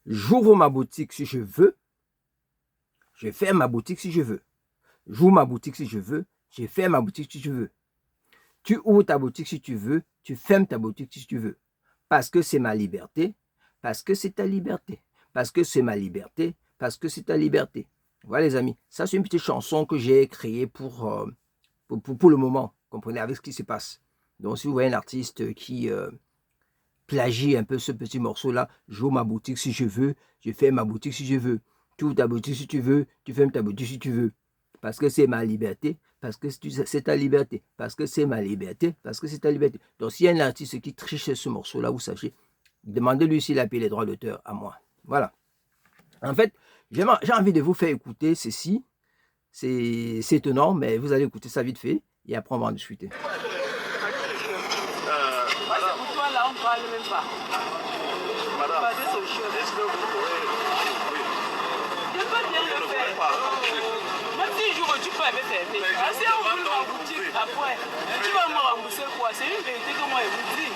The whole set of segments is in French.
J'ouvre ma boutique si je veux, je ferme ma boutique si je veux. J'ouvre ma boutique si je veux, je ferme ma boutique si je veux. Tu ouvres ta boutique si tu veux, tu fermes ta boutique si tu veux. Parce que c'est ma liberté, parce que c'est ta liberté. Parce que c'est ma liberté, parce que c'est ta liberté. Voilà les amis, ça c'est une petite chanson que j'ai créée pour le moment, comprenez, avec ce qui se passe. Donc si vous voyez un artiste qui plagie un peu ce petit morceau-là, j'ouvre ma boutique si je veux, je ferme ma boutique si je veux. Tu ouvres ta boutique si tu veux, tu fermes ta boutique si tu veux. Parce que c'est ma liberté, parce que c'est ta liberté, parce que c'est ma liberté, parce que c'est ta liberté. Donc s'il y a un artiste qui triche ce morceau-là, vous sachez, demandez-lui s'il a payé les droits d'auteur à moi. Voilà. En fait, j'ai envie de vous faire écouter ceci. C'est étonnant, mais vous allez écouter ça vite fait et après on va en discuter. Même si je ne peux pas me fermer. Si on veut ma boutique après, tu vas me rembourser quoi? C'est une vérité que moi je vous dis.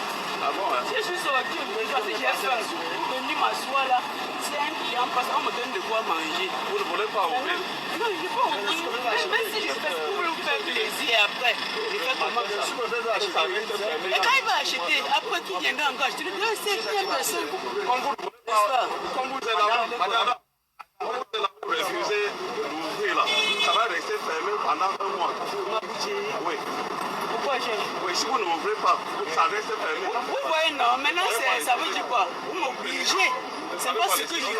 Si je suis sorti, si j'ai faim, venir m'asseoir là, si un client passe, on me donne de quoi manger. Vous ne voulez pas ouvrir? Non, je ne peux pas ouvrir. Même si je fais pour vous faire plaisir après, je fais comment? Et quand il va acheter, après qui viendra encore acheter, c'est bien personne. Comme vous êtes là, madame. Refusez d'ouvrir là, ça va rester fermé pendant un mois. Oui. Pourquoi oui, si vous n'ouvrez pas, ça reste fermé. Vous voyez, non, maintenant ça veut dire quoi? Vous m'obligez. C'est pas ce que je veux.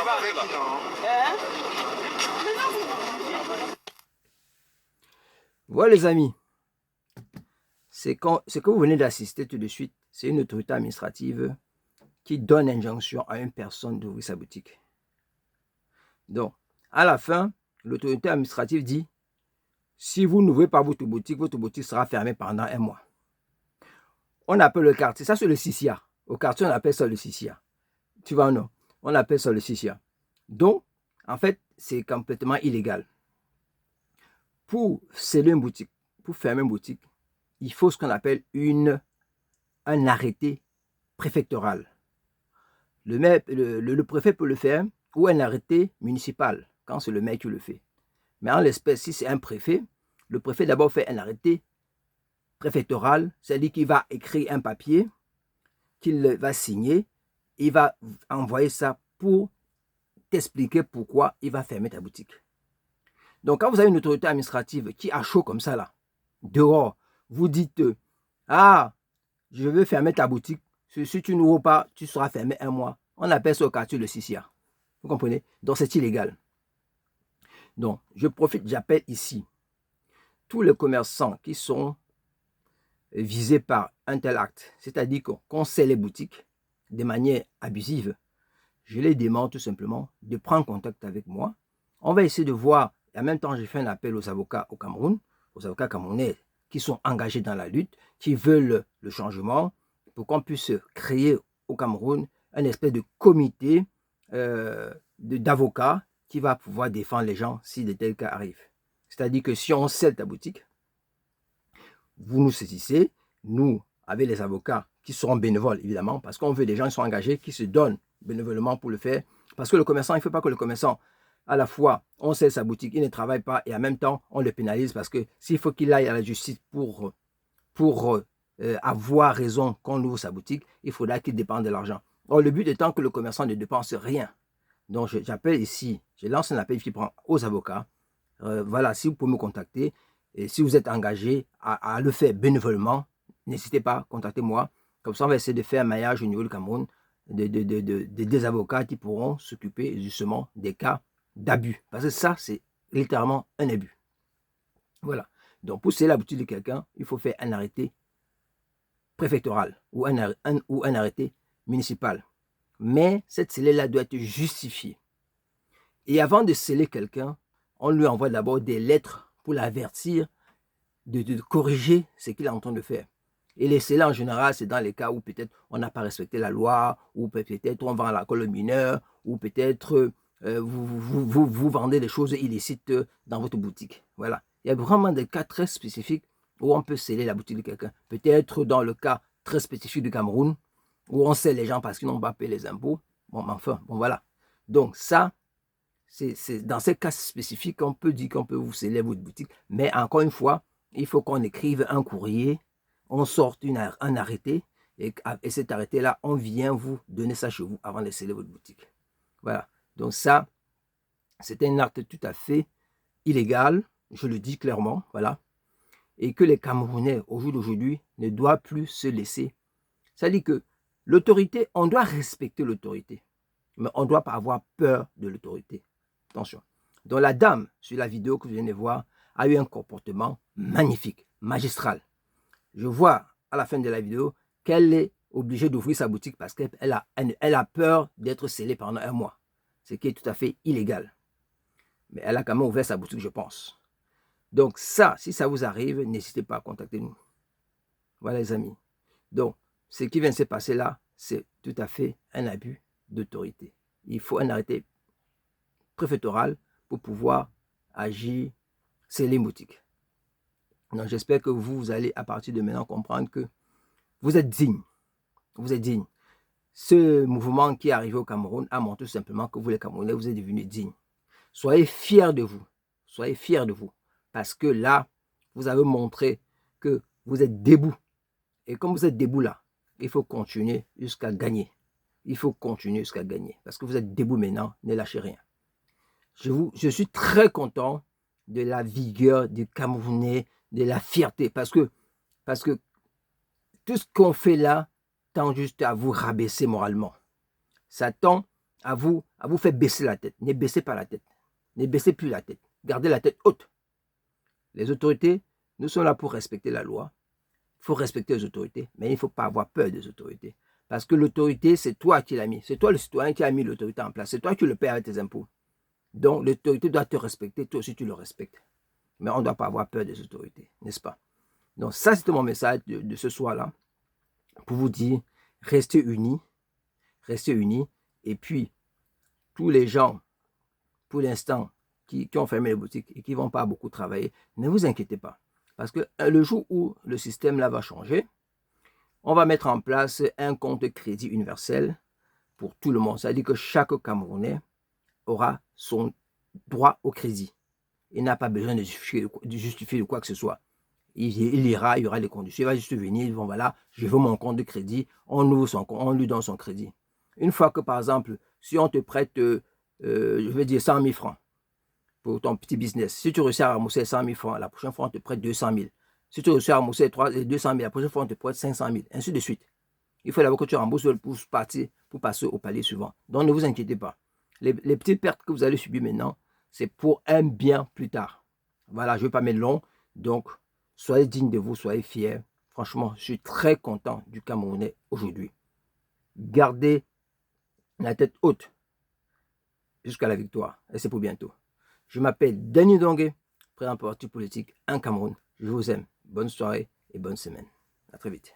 Hein? Voilà les amis, ce que vous venez d'assister tout de suite, c'est une autorité administrative qui donne injonction à une personne d'ouvrir sa boutique. Donc, à la fin, l'autorité administrative dit, si vous n'ouvrez pas votre boutique sera fermée pendant un mois. On appelle le quartier, ça c'est le CICIA. Au quartier, on appelle ça le CICIA. Tu vois, non? On appelle ça le CICIA. Donc, en fait, c'est complètement illégal. Pour sceller une boutique, pour fermer une boutique, il faut ce qu'on appelle un arrêté préfectoral. Le préfet peut le faire ou un arrêté municipal, quand c'est le maire qui le fait. Mais en l'espèce, si c'est un préfet, le préfet d'abord fait un arrêté préfectoral, c'est-à-dire qu'il va écrire un papier, qu'il va signer, il va envoyer ça pour t'expliquer pourquoi il va fermer ta boutique. Donc quand vous avez une autorité administrative qui a chaud comme ça là, dehors, vous dites, ah, je veux fermer ta boutique, si tu n'ouvres pas, tu seras fermé un mois. On appelle ça au quartier le CICIA. Vous comprenez? Donc c'est illégal. Donc je profite, j'appelle ici tous les commerçants qui sont visés par un tel acte, c'est-à-dire qu'on scelle les boutiques de manière abusive. Je les demande tout simplement de prendre contact avec moi. On va essayer de voir, et en même temps j'ai fait un appel aux avocats au Cameroun, aux avocats camerounais qui sont engagés dans la lutte, qui veulent le changement, pour qu'on puisse créer au Cameroun un espèce de comité d'avocats qui va pouvoir défendre les gens si de tels cas arrivent. C'est-à-dire que si on scelle ta boutique, vous nous saisissez, nous, avec les avocats qui seront bénévoles, évidemment, parce qu'on veut des gens qui sont engagés, qui se donnent bénévolement pour le faire. Parce que le commerçant, il ne faut pas que le commerçant, à la fois, on scelle sa boutique, il ne travaille pas, et en même temps, on le pénalise, parce que s'il faut qu'il aille à la justice pour avoir raison qu'on ouvre sa boutique, il faudra qu'il dépense de l'argent. Or, le but étant que le commerçant ne dépense rien. Donc, j'appelle ici, je lance un appel qui prend aux avocats. Voilà, si vous pouvez me contacter, et si vous êtes engagé à le faire bénévolement, n'hésitez pas, contactez-moi. Comme ça, on va essayer de faire un maillage au niveau du Cameroun des avocats qui pourront s'occuper justement des cas d'abus. Parce que ça, c'est littéralement un abus. Voilà. Donc, pour sceller la boutique de quelqu'un, il faut faire un arrêté préfectoral ou un arrêté municipal. Mais cette scellée-là doit être justifiée. Et avant de sceller quelqu'un, on lui envoie d'abord des lettres pour l'avertir de corriger ce qu'il est en train de faire. Et les scellés en général, c'est dans les cas où peut-être on n'a pas respecté la loi, ou peut-être on vend l'alcool aux mineurs, ou peut-être vous vendez des choses illicites dans votre boutique. Voilà. Il y a vraiment des cas très spécifiques où on peut sceller la boutique de quelqu'un. Peut-être dans le cas très spécifique du Cameroun, où on scelle les gens parce qu'ils n'ont pas payé les impôts. Bon, enfin, bon voilà. Donc ça, c'est dans ces cas spécifiques qu'on peut dire qu'on peut vous sceller votre boutique. Mais encore une fois, il faut qu'on écrive un courrier, on sorte un arrêté, et cet arrêté-là, on vient vous donner ça chez vous avant de sceller votre boutique. Voilà. Donc ça, c'est un acte tout à fait illégal, je le dis clairement, voilà. Et que les Camerounais, au jour d'aujourd'hui, ne doivent plus se laisser. C'est-à-dire que l'autorité, on doit respecter l'autorité, mais on ne doit pas avoir peur de l'autorité. Attention. Donc la dame, sur la vidéo que vous venez de voir, a eu un comportement magnifique, magistral. Je vois à la fin de la vidéo qu'elle est obligée d'ouvrir sa boutique parce qu'elle a peur d'être scellée pendant un mois, ce qui est tout à fait illégal. Mais elle a quand même ouvert sa boutique, je pense. Donc ça, si ça vous arrive, n'hésitez pas à contacter nous. Voilà les amis. Donc, ce qui vient de se passer là, c'est tout à fait un abus d'autorité. Il faut un arrêté préfectoral pour pouvoir agir, sceller une boutique. Donc j'espère que vous allez à partir de maintenant comprendre que vous êtes digne. Vous êtes digne. Ce mouvement qui est arrivé au Cameroun a montré simplement que vous les Camerounais, vous êtes devenus dignes. Soyez fiers de vous. Soyez fiers de vous. Parce que là, vous avez montré que vous êtes debout. Et comme vous êtes debout là, il faut continuer jusqu'à gagner. Il faut continuer jusqu'à gagner. Parce que vous êtes debout maintenant, ne lâchez rien. Je suis très content de la vigueur du Camerounais, de la fierté. Parce que tout ce qu'on fait là tend juste à vous rabaisser moralement. Ça tend à vous faire baisser la tête. Ne baissez pas la tête. Ne baissez plus la tête. Gardez la tête haute. Les autorités, nous sommes là pour respecter la loi. Il faut respecter les autorités, mais il ne faut pas avoir peur des autorités. Parce que l'autorité, c'est toi qui l'as mis. C'est toi le citoyen qui a mis l'autorité en place. C'est toi qui le paies avec tes impôts. Donc l'autorité doit te respecter, toi aussi tu le respectes. Mais on ne doit pas avoir peur des autorités, n'est-ce pas? Donc ça, c'était mon message de ce soir-là, pour vous dire, restez unis, et puis tous les gens, pour l'instant, qui ont fermé les boutiques et qui ne vont pas beaucoup travailler, ne vous inquiétez pas. Parce que le jour où le système là va changer, on va mettre en place un compte crédit universel pour tout le monde. C'est-à-dire que chaque Camerounais aura son droit au crédit. Il n'a pas besoin de justifier de quoi que ce soit. Il y aura les conditions. Il va juste venir, bon voilà, je veux mon compte de crédit, on ouvre son compte, on lui donne son crédit. Une fois que, par exemple, si on te prête, je vais dire 100 000 francs pour ton petit business, si tu réussis à ramasser 100 000 francs, la prochaine fois, on te prête 200 000. Si tu réussis à ramasser 200 000, la prochaine fois, on te prête 500 000, ainsi de suite. Il faut d'abord que tu rembourses pour passer au palier suivant. Donc, ne vous inquiétez pas. Les petites pertes que vous allez subir maintenant, c'est pour un bien plus tard. Voilà, je ne vais pas mettre long. Donc, soyez dignes de vous, soyez fiers. Franchement, je suis très content du Camerounais aujourd'hui. Gardez la tête haute jusqu'à la victoire. Et c'est pour bientôt. Je m'appelle Denis Dongué, président du parti politique en Cameroun. Je vous aime. Bonne soirée et bonne semaine. À très vite.